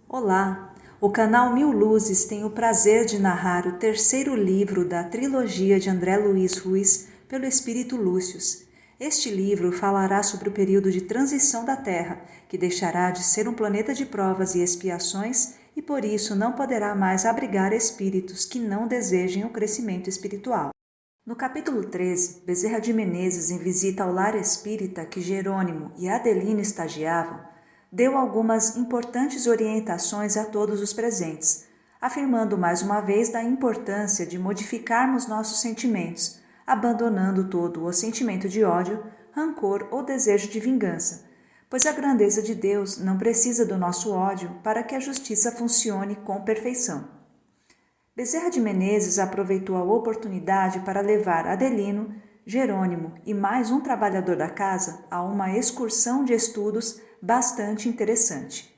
Olá! O canal Mil Luzes tem o prazer de narrar o terceiro livro da trilogia de André Luiz Ruiz pelo Espírito Lúcius. Este livro falará sobre o período de transição da Terra, que deixará de ser um planeta de provas e expiações e por isso não poderá mais abrigar espíritos que não desejem o crescimento espiritual. No capítulo 13, Bezerra de Menezes, em visita ao lar espírita que Jerônimo e Adelino estagiavam, deu algumas importantes orientações a todos os presentes, afirmando mais uma vez da importância de modificarmos nossos sentimentos, abandonando todo o sentimento de ódio, rancor ou desejo de vingança, pois a grandeza de Deus não precisa do nosso ódio para que a justiça funcione com perfeição. Bezerra de Menezes aproveitou a oportunidade para levar Adelino, Jerônimo e mais um trabalhador da casa a uma excursão de estudos bastante interessante.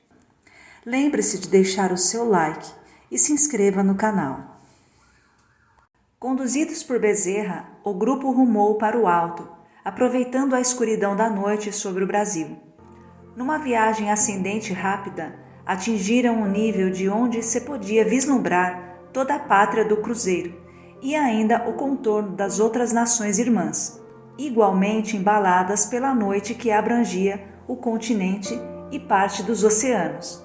Lembre-se de deixar o seu like e se inscreva no canal. Conduzidos por Bezerra, o grupo rumou para o alto, aproveitando a escuridão da noite sobre o Brasil. Numa viagem ascendente rápida, atingiram o nível de onde se podia vislumbrar toda a pátria do cruzeiro e ainda o contorno das outras nações irmãs, igualmente embaladas pela noite que abrangia o continente e parte dos oceanos.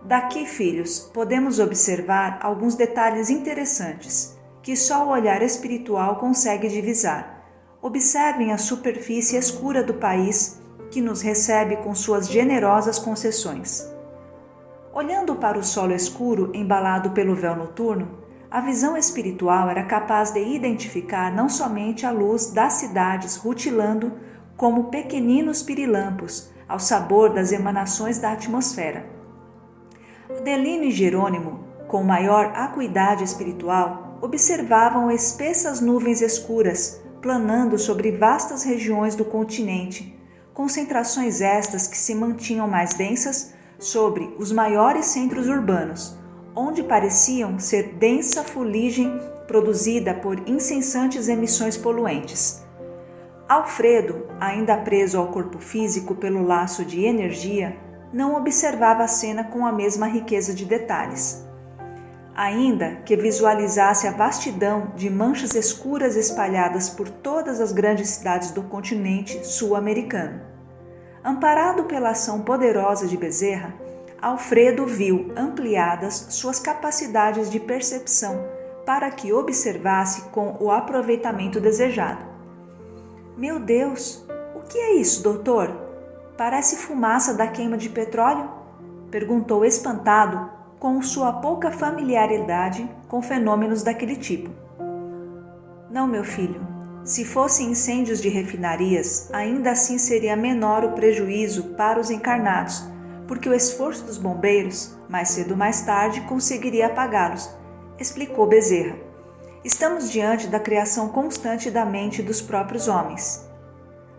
Daqui, filhos, podemos observar alguns detalhes interessantes que só o olhar espiritual consegue divisar. Observem a superfície escura do país que nos recebe com suas generosas concessões. Olhando para o solo escuro embalado pelo véu noturno, a visão espiritual era capaz de identificar não somente a luz das cidades rutilando como pequeninos pirilampos ao sabor das emanações da atmosfera. Adelino e Jerônimo, com maior acuidade espiritual, observavam espessas nuvens escuras planando sobre vastas regiões do continente, concentrações estas que se mantinham mais densas sobre os maiores centros urbanos, onde pareciam ser densa fuligem produzida por incessantes emissões poluentes. Alfredo, ainda preso ao corpo físico pelo laço de energia, não observava a cena com a mesma riqueza de detalhes. Ainda que visualizasse a vastidão de manchas escuras espalhadas por todas as grandes cidades do continente sul-americano. Amparado pela ação poderosa de Bezerra, Alfredo viu ampliadas suas capacidades de percepção para que observasse com o aproveitamento desejado. Meu Deus, o que é isso, doutor? Parece fumaça da queima de petróleo? Perguntou espantado com sua pouca familiaridade com fenômenos daquele tipo. Não, meu filho. Se fossem incêndios de refinarias, ainda assim seria menor o prejuízo para os encarnados, porque o esforço dos bombeiros, mais cedo ou mais tarde, conseguiria apagá-los, explicou Bezerra. Estamos diante da criação constante da mente dos próprios homens.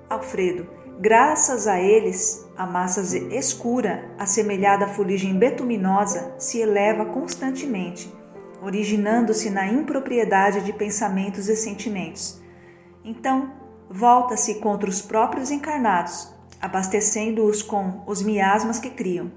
Alfredo, graças a eles, a massa escura, assemelhada à fuligem betuminosa, se eleva constantemente, originando-se na impropriedade de pensamentos e sentimentos. Então, volta-se contra os próprios encarnados, abastecendo-os com os miasmas que criam.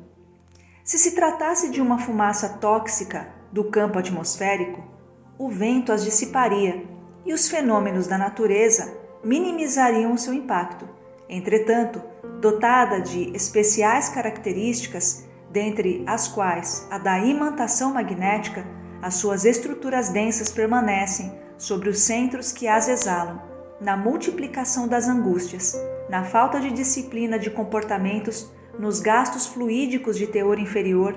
Se tratasse de uma fumaça tóxica do campo atmosférico, o vento as dissiparia e os fenômenos da natureza minimizariam o seu impacto. Entretanto, dotada de especiais características, dentre as quais a da imantação magnética, as suas estruturas densas permanecem sobre os centros que as exalam, na multiplicação das angústias, na falta de disciplina de comportamentos, nos gastos fluídicos de teor inferior.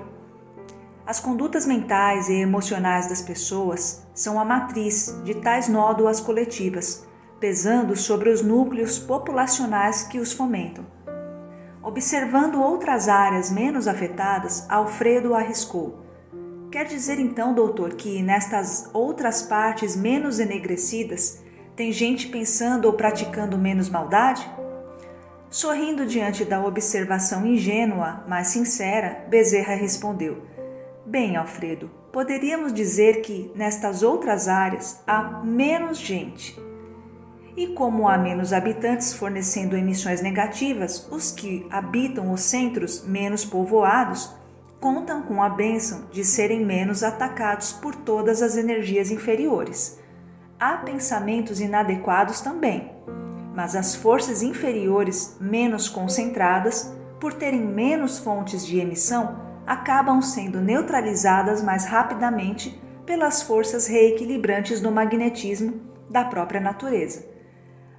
As condutas mentais e emocionais das pessoas são a matriz de tais nódoas coletivas, pesando sobre os núcleos populacionais que os fomentam. Observando outras áreas menos afetadas, Alfredo arriscou. Quer dizer então, doutor, que nestas outras partes menos enegrecidas, tem gente pensando ou praticando menos maldade? Sorrindo diante da observação ingênua, mas sincera, Bezerra respondeu: Bem, Alfredo, poderíamos dizer que nestas outras áreas há menos gente. E como há menos habitantes fornecendo emissões negativas, os que habitam os centros menos povoados contam com a bênção de serem menos atacados por todas as energias inferiores. Há pensamentos inadequados também, mas as forças inferiores menos concentradas, por terem menos fontes de emissão, acabam sendo neutralizadas mais rapidamente pelas forças reequilibrantes do magnetismo da própria natureza.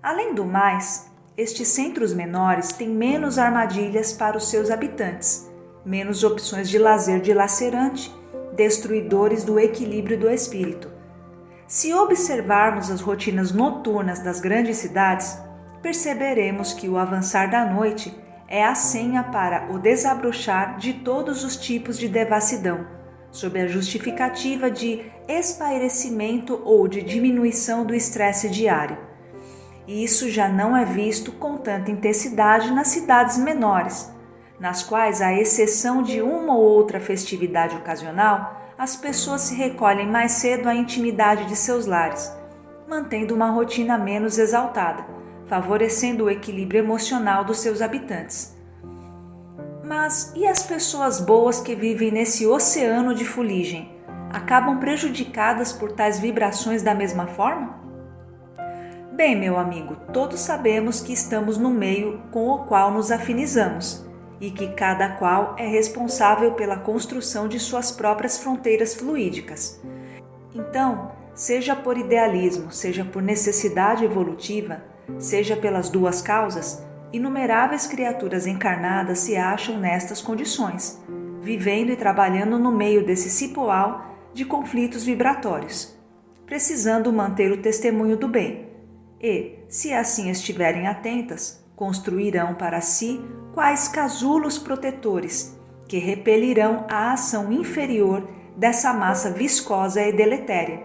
Além do mais, estes centros menores têm menos armadilhas para os seus habitantes, menos opções de lazer dilacerante, destruidores do equilíbrio do espírito. Se observarmos as rotinas noturnas das grandes cidades, perceberemos que o avançar da noite é a senha para o desabrochar de todos os tipos de devassidão, sob a justificativa de espairecimento ou de diminuição do estresse diário. E isso já não é visto com tanta intensidade nas cidades menores, nas quais, à exceção de uma ou outra festividade ocasional, as pessoas se recolhem mais cedo à intimidade de seus lares, mantendo uma rotina menos exaltada, favorecendo o equilíbrio emocional dos seus habitantes. Mas e as pessoas boas que vivem nesse oceano de fuligem? Acabam prejudicadas por tais vibrações da mesma forma? Bem, meu amigo, todos sabemos que estamos no meio com o qual nos afinizamos e que cada qual é responsável pela construção de suas próprias fronteiras fluídicas. Então, seja por idealismo, seja por necessidade evolutiva, seja pelas duas causas, inumeráveis criaturas encarnadas se acham nestas condições, vivendo e trabalhando no meio desse cipoal de conflitos vibratórios, precisando manter o testemunho do bem. E, se assim estiverem atentas, construirão para si quais casulos protetores que repelirão a ação inferior dessa massa viscosa e deletéria,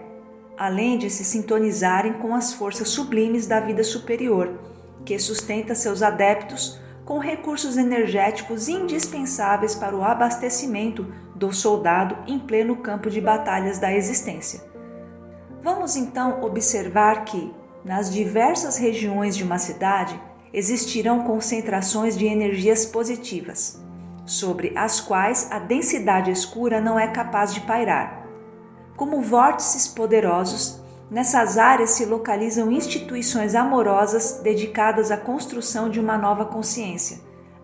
além de se sintonizarem com as forças sublimes da vida superior, que sustenta seus adeptos com recursos energéticos indispensáveis para o abastecimento do soldado em pleno campo de batalhas da existência. Vamos então observar que, nas diversas regiões de uma cidade, existirão concentrações de energias positivas, sobre as quais a densidade escura não é capaz de pairar. Como vórtices poderosos, nessas áreas se localizam instituições amorosas dedicadas à construção de uma nova consciência,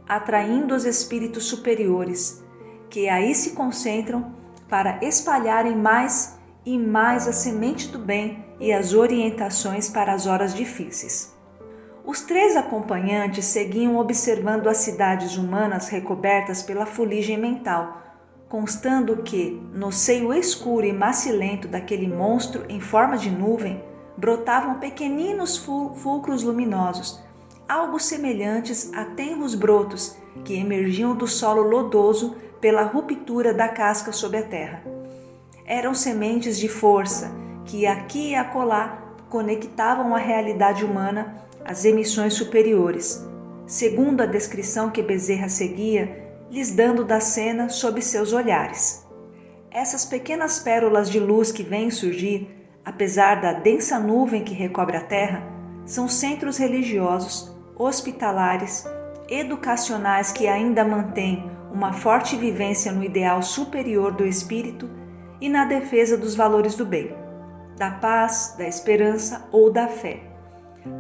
atraindo os espíritos superiores, que aí se concentram para espalharem mais e mais a semente do bem e as orientações para as horas difíceis. Os três acompanhantes seguiam observando as cidades humanas recobertas pela fuligem mental, constando que, no seio escuro e macilento daquele monstro em forma de nuvem, brotavam pequeninos fulcros luminosos, algo semelhantes a tenros brotos que emergiam do solo lodoso pela ruptura da casca sob a terra. Eram sementes de força que aqui e acolá conectavam a realidade humana às emissões superiores, segundo a descrição que Bezerra seguia, lhes dando da cena sob seus olhares. Essas pequenas pérolas de luz que vêm surgir, apesar da densa nuvem que recobre a terra, são centros religiosos, hospitalares, educacionais que ainda mantêm uma forte vivência no ideal superior do espírito e na defesa dos valores do bem, da paz, da esperança ou da fé.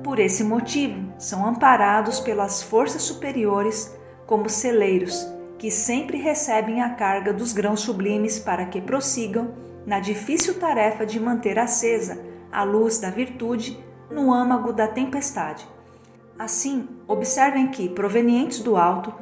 Por esse motivo, são amparados pelas forças superiores como celeiros, que sempre recebem a carga dos grãos sublimes para que prossigam na difícil tarefa de manter acesa a luz da virtude no âmago da tempestade. Assim, observem que, provenientes do alto,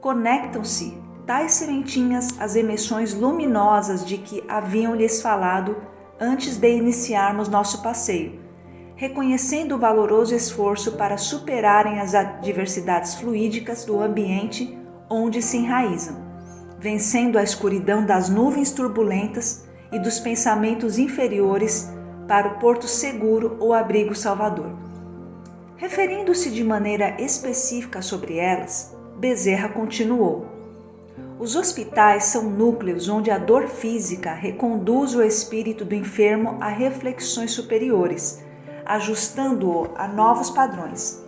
conectam-se tais sementinhas às emissões luminosas de que haviam-lhes falado antes de iniciarmos nosso passeio, reconhecendo o valoroso esforço para superarem as adversidades fluídicas do ambiente onde se enraizam, vencendo a escuridão das nuvens turbulentas e dos pensamentos inferiores para o porto seguro ou abrigo salvador. Referindo-se de maneira específica sobre elas, Bezerra continuou: os hospitais são núcleos onde a dor física reconduz o espírito do enfermo a reflexões superiores, ajustando-o a novos padrões.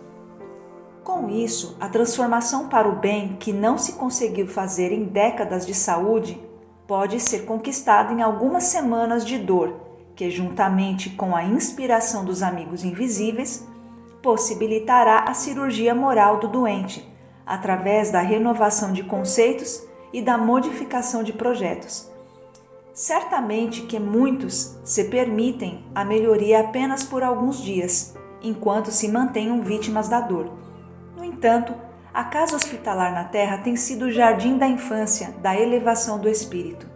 Com isso, a transformação para o bem que não se conseguiu fazer em décadas de saúde pode ser conquistada em algumas semanas de dor, que, juntamente com a inspiração dos amigos invisíveis, possibilitará a cirurgia moral do doente, através da renovação de conceitos e da modificação de projetos. Certamente que muitos se permitem a melhoria apenas por alguns dias, enquanto se mantenham vítimas da dor. No entanto, a casa hospitalar na Terra tem sido o jardim da infância, da elevação do espírito.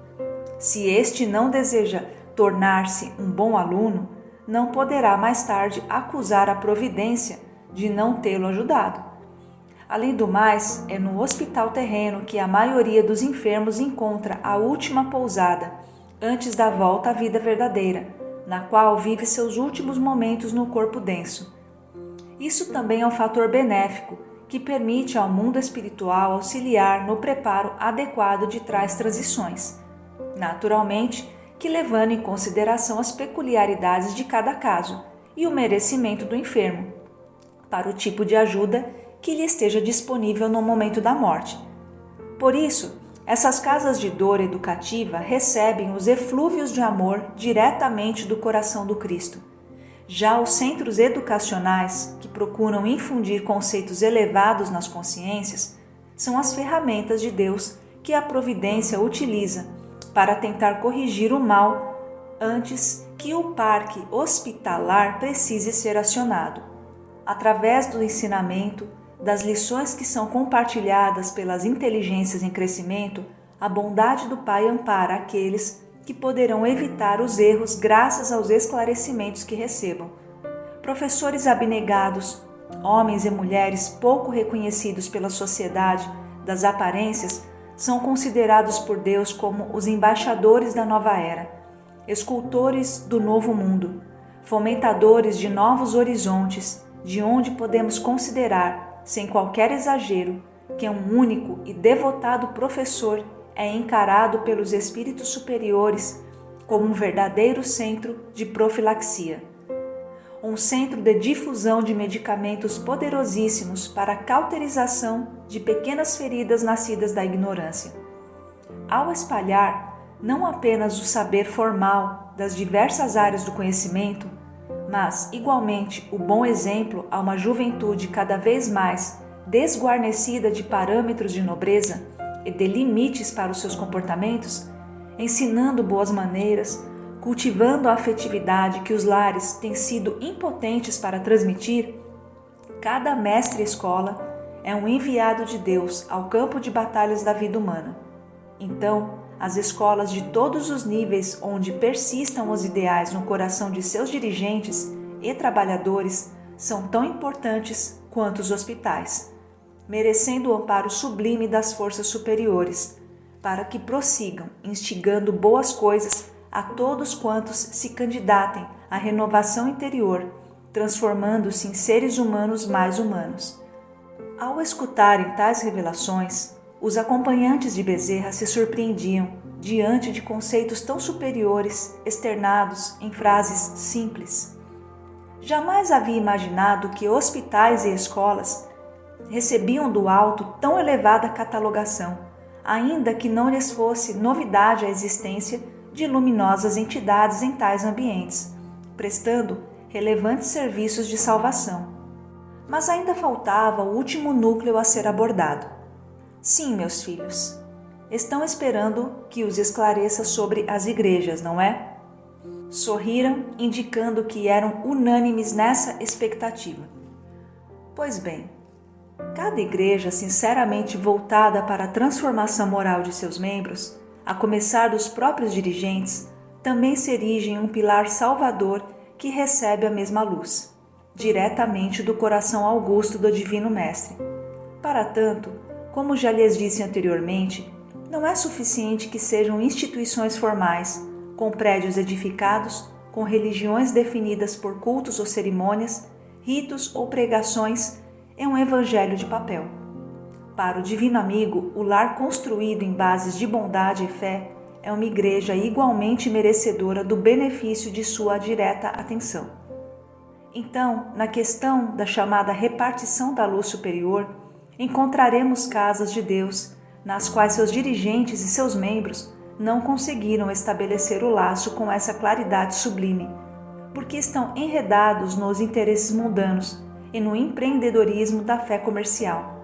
Se este não deseja tornar-se um bom aluno, não poderá mais tarde acusar a providência de não tê-lo ajudado. Além do mais, é no hospital terreno que a maioria dos enfermos encontra a última pousada, antes da volta à vida verdadeira, na qual vive seus últimos momentos no corpo denso. Isso também é um fator benéfico, que permite ao mundo espiritual auxiliar no preparo adequado de tais transições. Naturalmente, que levando em consideração as peculiaridades de cada caso e o merecimento do enfermo, para o tipo de ajuda que lhe esteja disponível no momento da morte. Por isso, essas casas de dor educativa recebem os eflúvios de amor diretamente do coração do Cristo. Já os centros educacionais, que procuram infundir conceitos elevados nas consciências, são as ferramentas de Deus que a providência utiliza para tentar corrigir o mal antes que o parque hospitalar precise ser acionado. Através do ensinamento, das lições que são compartilhadas pelas inteligências em crescimento, a bondade do Pai ampara aqueles que poderão evitar os erros graças aos esclarecimentos que recebam. Professores abnegados, homens e mulheres pouco reconhecidos pela sociedade das aparências, são considerados por Deus como os embaixadores da nova era, escultores do novo mundo, fomentadores de novos horizontes, de onde podemos considerar, sem qualquer exagero, que um único e devotado professor é encarado pelos espíritos superiores como um verdadeiro centro de profilaxia. Um centro de difusão de medicamentos poderosíssimos para a cauterização de pequenas feridas nascidas da ignorância. Ao espalhar não apenas o saber formal das diversas áreas do conhecimento, mas, igualmente, o bom exemplo a uma juventude cada vez mais desguarnecida de parâmetros de nobreza e de limites para os seus comportamentos, ensinando boas maneiras, cultivando a afetividade que os lares têm sido impotentes para transmitir, cada mestre-escola é um enviado de Deus ao campo de batalhas da vida humana. Então, as escolas de todos os níveis onde persistam os ideais no coração de seus dirigentes e trabalhadores são tão importantes quanto os hospitais, merecendo o amparo sublime das forças superiores, para que prossigam instigando boas coisas a todos quantos se candidatem à renovação interior, transformando-se em seres humanos mais humanos. Ao escutarem tais revelações, os acompanhantes de Bezerra se surpreendiam diante de conceitos tão superiores externados em frases simples. Jamais havia imaginado que hospitais e escolas recebiam do alto tão elevada catalogação, ainda que não lhes fosse novidade a existência de luminosas entidades em tais ambientes, prestando relevantes serviços de salvação. Mas ainda faltava o último núcleo a ser abordado. Sim, meus filhos, estão esperando que os esclareça sobre as igrejas, não é? Sorriram, indicando que eram unânimes nessa expectativa. Pois bem, cada igreja sinceramente voltada para a transformação moral de seus membros, a começar dos próprios dirigentes, também se erige em um pilar salvador que recebe a mesma luz, diretamente do coração augusto do Divino Mestre. Para tanto, como já lhes disse anteriormente, não é suficiente que sejam instituições formais, com prédios edificados, com religiões definidas por cultos ou cerimônias, ritos ou pregações, e um evangelho de papel. Para o Divino Amigo, o lar construído em bases de bondade e fé é uma igreja igualmente merecedora do benefício de sua direta atenção. Então, na questão da chamada repartição da luz superior, encontraremos casas de Deus, nas quais seus dirigentes e seus membros não conseguiram estabelecer o laço com essa claridade sublime, porque estão enredados nos interesses mundanos e no empreendedorismo da fé comercial.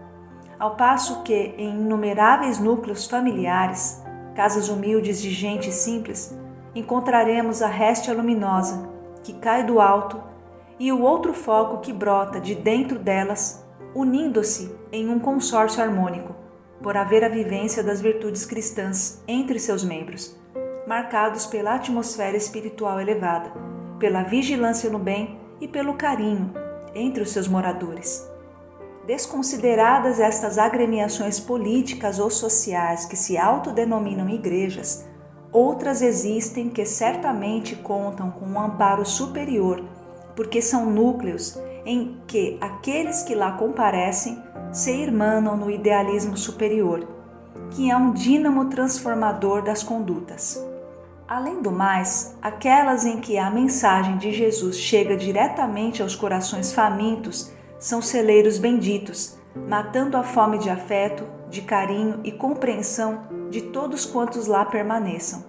Ao passo que, em inumeráveis núcleos familiares, casas humildes de gente simples, encontraremos a réstia luminosa que cai do alto e o outro foco que brota de dentro delas, unindo-se em um consórcio harmônico, por haver a vivência das virtudes cristãs entre seus membros, marcados pela atmosfera espiritual elevada, pela vigilância no bem e pelo carinho entre os seus moradores. Desconsideradas estas agremiações políticas ou sociais que se autodenominam igrejas, outras existem que certamente contam com um amparo superior, porque são núcleos em que aqueles que lá comparecem se irmanam no idealismo superior, que é um dínamo transformador das condutas. Além do mais, aquelas em que a mensagem de Jesus chega diretamente aos corações famintos são celeiros benditos, matando a fome de afeto, de carinho e compreensão de todos quantos lá permaneçam.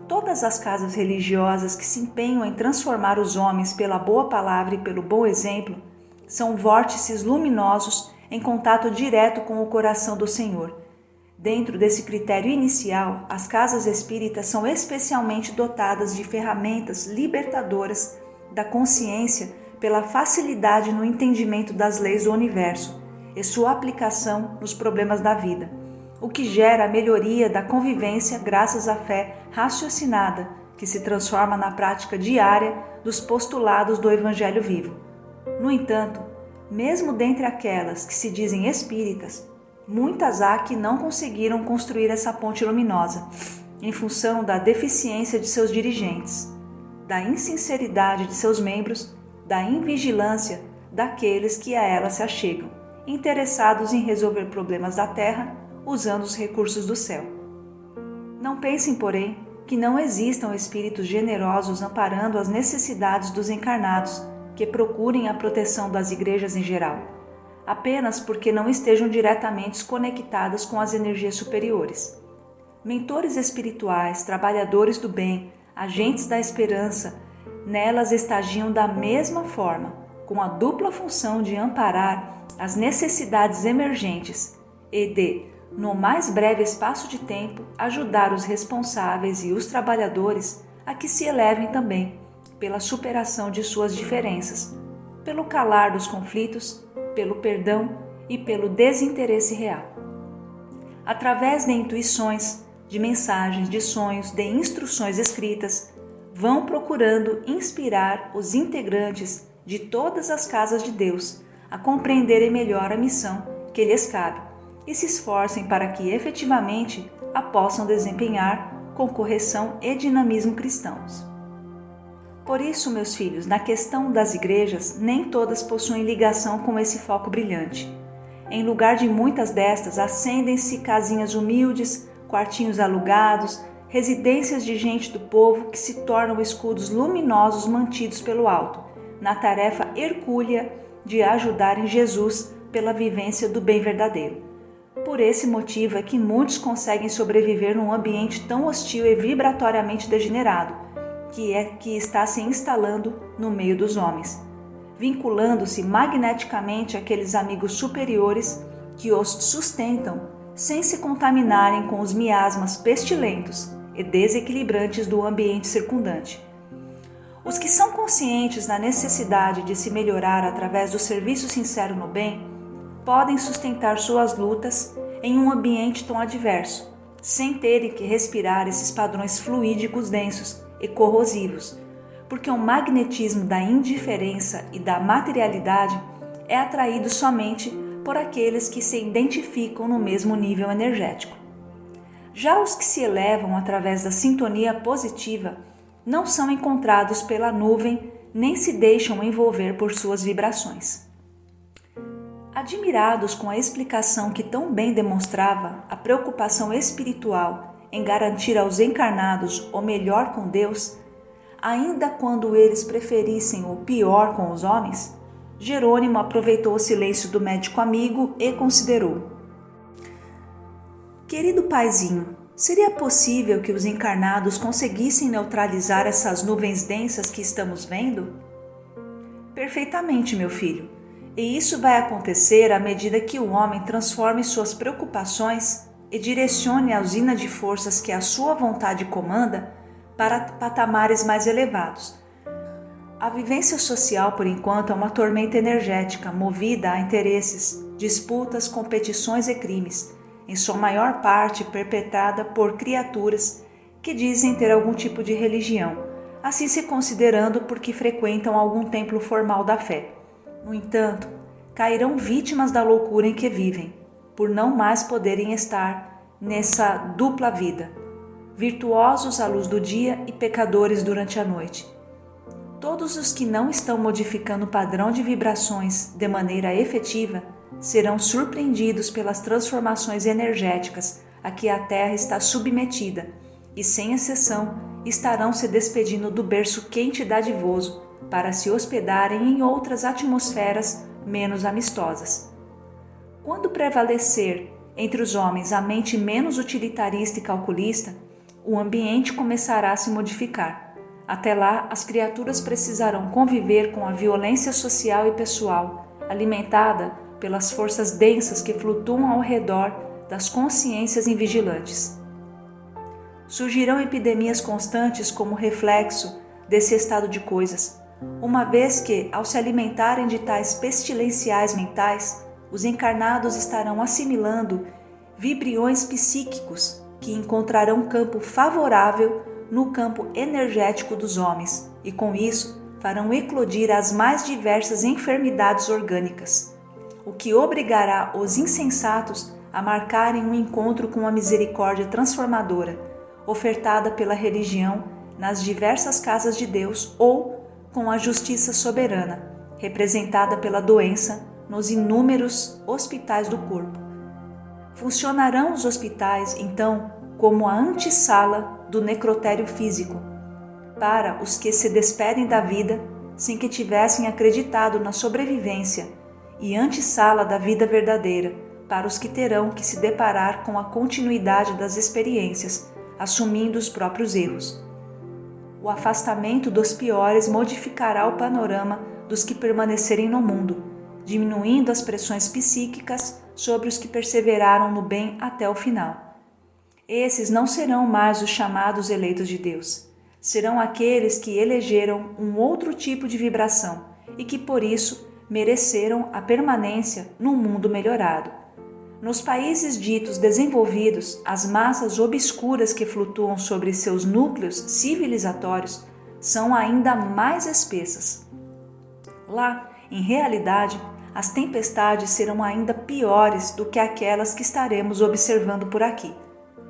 Todas as casas religiosas que se empenham em transformar os homens pela boa palavra e pelo bom exemplo são vórtices luminosos em contato direto com o coração do Senhor. Dentro desse critério inicial, as casas espíritas são especialmente dotadas de ferramentas libertadoras da consciência pela facilidade no entendimento das leis do universo e sua aplicação nos problemas da vida, o que gera a melhoria da convivência graças à fé raciocinada, que se transforma na prática diária dos postulados do Evangelho vivo. No entanto, mesmo dentre aquelas que se dizem espíritas, muitas há que não conseguiram construir essa ponte luminosa, em função da deficiência de seus dirigentes, da insinceridade de seus membros, da invigilância daqueles que a ela se achegam, interessados em resolver problemas da terra usando os recursos do céu. Não pensem, porém, que não existam espíritos generosos amparando as necessidades dos encarnados que procurem a proteção das igrejas em geral, apenas porque não estejam diretamente conectadas com as energias superiores. Mentores espirituais, trabalhadores do bem, agentes da esperança, nelas estagiam da mesma forma, com a dupla função de amparar as necessidades emergentes e de, no mais breve espaço de tempo, ajudar os responsáveis e os trabalhadores a que se elevem também, pela superação de suas diferenças, pelo calar dos conflitos, pelo perdão e pelo desinteresse real. Através de intuições, de mensagens, de sonhos, de instruções escritas, vão procurando inspirar os integrantes de todas as casas de Deus a compreenderem melhor a missão que lhes cabe e se esforcem para que efetivamente a possam desempenhar com correção e dinamismo cristãos. Por isso, meus filhos, na questão das igrejas, nem todas possuem ligação com esse foco brilhante. Em lugar de muitas destas, acendem-se casinhas humildes, quartinhos alugados, residências de gente do povo que se tornam escudos luminosos mantidos pelo alto, na tarefa hercúlea de ajudarem Jesus pela vivência do bem verdadeiro. Por esse motivo é que muitos conseguem sobreviver num ambiente tão hostil e vibratoriamente degenerado, que está se instalando no meio dos homens, vinculando-se magneticamente àqueles amigos superiores que os sustentam sem se contaminarem com os miasmas pestilentos e desequilibrantes do ambiente circundante. Os que são conscientes da necessidade de se melhorar através do serviço sincero no bem, podem sustentar suas lutas em um ambiente tão adverso, sem terem que respirar esses padrões fluídicos densos e corrosivos, porque o magnetismo da indiferença e da materialidade é atraído somente por aqueles que se identificam no mesmo nível energético. Já os que se elevam através da sintonia positiva não são encontrados pela nuvem nem se deixam envolver por suas vibrações. Admirados com a explicação que tão bem demonstrava a preocupação espiritual em garantir aos encarnados o melhor com Deus, ainda quando eles preferissem o pior com os homens? Jerônimo aproveitou o silêncio do médico amigo e considerou. Querido paizinho, seria possível que os encarnados conseguissem neutralizar essas nuvens densas que estamos vendo? Perfeitamente, meu filho. E isso vai acontecer à medida que o homem transforme suas preocupações e direcione a usina de forças que a sua vontade comanda para patamares mais elevados. A vivência social, por enquanto, é uma tormenta energética movida a interesses, disputas, competições e crimes, em sua maior parte perpetrada por criaturas que dizem ter algum tipo de religião, assim se considerando porque frequentam algum templo formal da fé. No entanto, cairão vítimas da loucura em que vivem, por não mais poderem estar nessa dupla vida, virtuosos à luz do dia e pecadores durante a noite. Todos os que não estão modificando o padrão de vibrações de maneira efetiva serão surpreendidos pelas transformações energéticas a que a Terra está submetida e, sem exceção, estarão se despedindo do berço quente e dadivoso para se hospedarem em outras atmosferas menos amistosas. Quando prevalecer entre os homens a mente menos utilitarista e calculista, o ambiente começará a se modificar. Até lá, as criaturas precisarão conviver com a violência social e pessoal, alimentada pelas forças densas que flutuam ao redor das consciências invigilantes. Surgirão epidemias constantes como reflexo desse estado de coisas, uma vez que, ao se alimentarem de tais pestilenciais mentais, os encarnados estarão assimilando vibriões psíquicos que encontrarão campo favorável no campo energético dos homens e, com isso, farão eclodir as mais diversas enfermidades orgânicas, o que obrigará os insensatos a marcarem um encontro com a misericórdia transformadora, ofertada pela religião nas diversas casas de Deus ou com a justiça soberana, representada pela doença nos inúmeros hospitais do corpo. Funcionarão os hospitais, então, como a antessala do necrotério físico, para os que se despedem da vida sem que tivessem acreditado na sobrevivência, e antessala da vida verdadeira, para os que terão que se deparar com a continuidade das experiências, assumindo os próprios erros. O afastamento dos piores modificará o panorama dos que permanecerem no mundo, diminuindo as pressões psíquicas sobre os que perseveraram no bem até o final. Esses não serão mais os chamados eleitos de Deus. Serão aqueles que elegeram um outro tipo de vibração e que, por isso, mereceram a permanência num mundo melhorado. Nos países ditos desenvolvidos, as massas obscuras que flutuam sobre seus núcleos civilizatórios são ainda mais espessas. Lá, em realidade, as tempestades serão ainda piores do que aquelas que estaremos observando por aqui.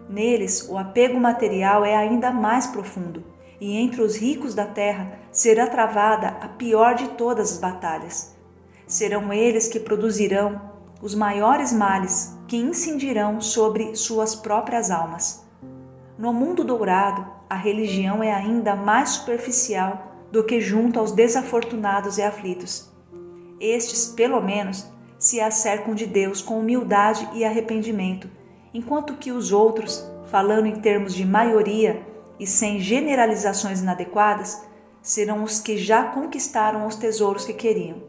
Neles, o apego material é ainda mais profundo, e entre os ricos da terra será travada a pior de todas as batalhas. Serão eles que produzirão os maiores males que incidirão sobre suas próprias almas. No mundo dourado, a religião é ainda mais superficial do que junto aos desafortunados e aflitos. Estes, pelo menos, se acercam de Deus com humildade e arrependimento, enquanto que os outros, falando em termos de maioria e sem generalizações inadequadas, serão os que já conquistaram os tesouros que queriam.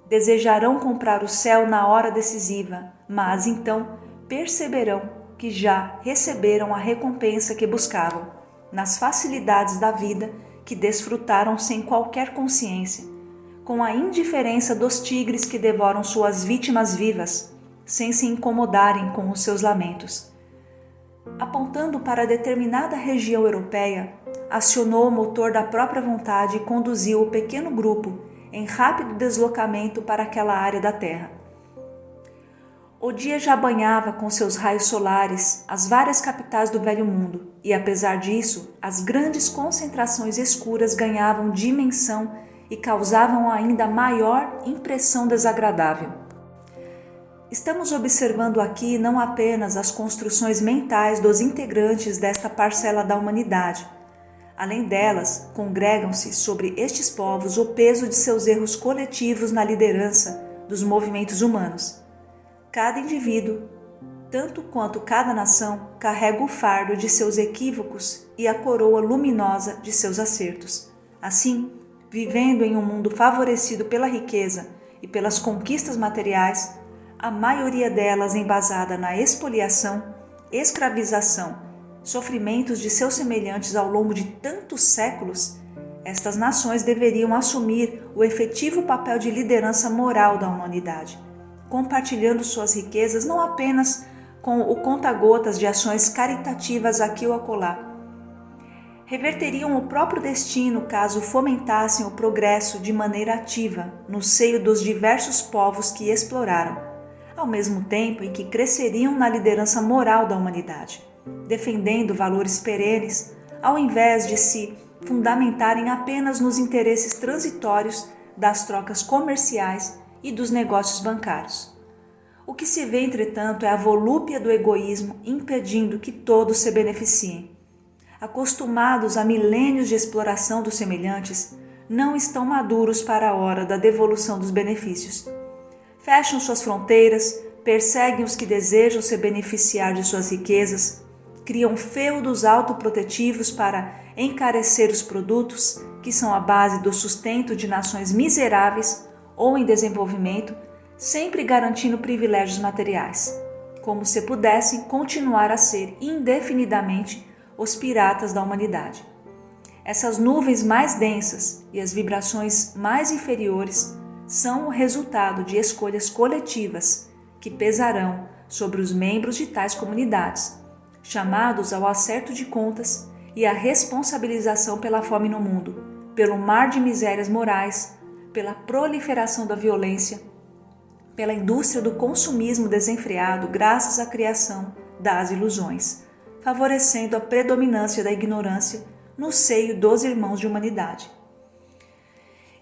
Desejarão comprar o céu na hora decisiva, mas então perceberão que já receberam a recompensa que buscavam, nas facilidades da vida que desfrutaram sem qualquer consciência, com a indiferença dos tigres que devoram suas vítimas vivas, sem se incomodarem com os seus lamentos. Apontando para determinada região europeia, acionou o motor da própria vontade e conduziu o pequeno grupo em rápido deslocamento para aquela área da Terra. O dia já banhava com seus raios solares as várias capitais do Velho Mundo, e apesar disso, as grandes concentrações escuras ganhavam dimensão e causavam ainda maior impressão desagradável. Estamos observando aqui não apenas as construções mentais dos integrantes desta parcela da humanidade. Além delas, congregam-se sobre estes povos o peso de seus erros coletivos na liderança dos movimentos humanos. Cada indivíduo, tanto quanto cada nação, carrega o fardo de seus equívocos e a coroa luminosa de seus acertos. Assim, vivendo em um mundo favorecido pela riqueza e pelas conquistas materiais, a maioria delas embasada na expoliação, escravização, sofrimentos de seus semelhantes ao longo de tantos séculos, estas nações deveriam assumir o efetivo papel de liderança moral da humanidade, compartilhando suas riquezas não apenas com o conta-gotas de ações caritativas aqui ou acolá. Reverteriam o próprio destino caso fomentassem o progresso de maneira ativa no seio dos diversos povos que exploraram, ao mesmo tempo em que cresceriam na liderança moral da humanidade, defendendo valores perenes, ao invés de se fundamentarem apenas nos interesses transitórios das trocas comerciais e dos negócios bancários. O que se vê, entretanto, é a volúpia do egoísmo impedindo que todos se beneficiem. Acostumados a milênios de exploração dos semelhantes, não estão maduros para a hora da devolução dos benefícios. Fecham suas fronteiras, perseguem os que desejam se beneficiar de suas riquezas, criam feudos autoprotetivos para encarecer os produtos, que são a base do sustento de nações miseráveis ou em desenvolvimento, sempre garantindo privilégios materiais, como se pudessem continuar a ser indefinidamente os piratas da humanidade. Essas nuvens mais densas e as vibrações mais inferiores são o resultado de escolhas coletivas que pesarão sobre os membros de tais comunidades, chamados ao acerto de contas e à responsabilização pela fome no mundo, pelo mar de misérias morais, pela proliferação da violência, pela indústria do consumismo desenfreado graças à criação das ilusões, favorecendo a predominância da ignorância no seio dos irmãos de humanidade.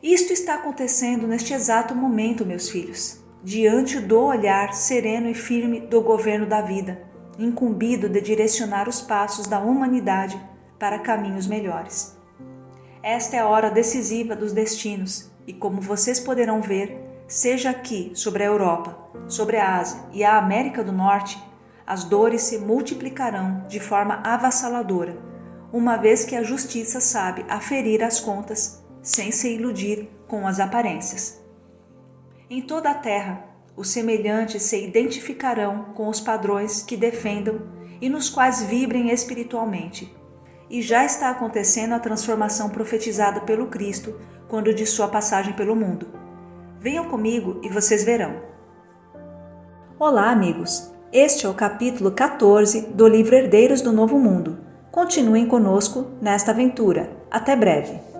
Isto está acontecendo neste exato momento, meus filhos, diante do olhar sereno e firme do governo da vida, incumbido de direcionar os passos da humanidade para caminhos melhores. Esta é a hora decisiva dos destinos e, como vocês poderão ver, seja aqui sobre a Europa, sobre a Ásia e a América do Norte, as dores se multiplicarão de forma avassaladora, uma vez que a justiça sabe aferir as contas sem se iludir com as aparências. Em toda a terra, os semelhantes se identificarão com os padrões que defendam e nos quais vibrem espiritualmente. E já está acontecendo a transformação profetizada pelo Cristo quando de sua passagem pelo mundo. Venham comigo e vocês verão. Olá, amigos! Este é o capítulo 14 do livro Herdeiros do Novo Mundo. Continuem conosco nesta aventura. Até breve!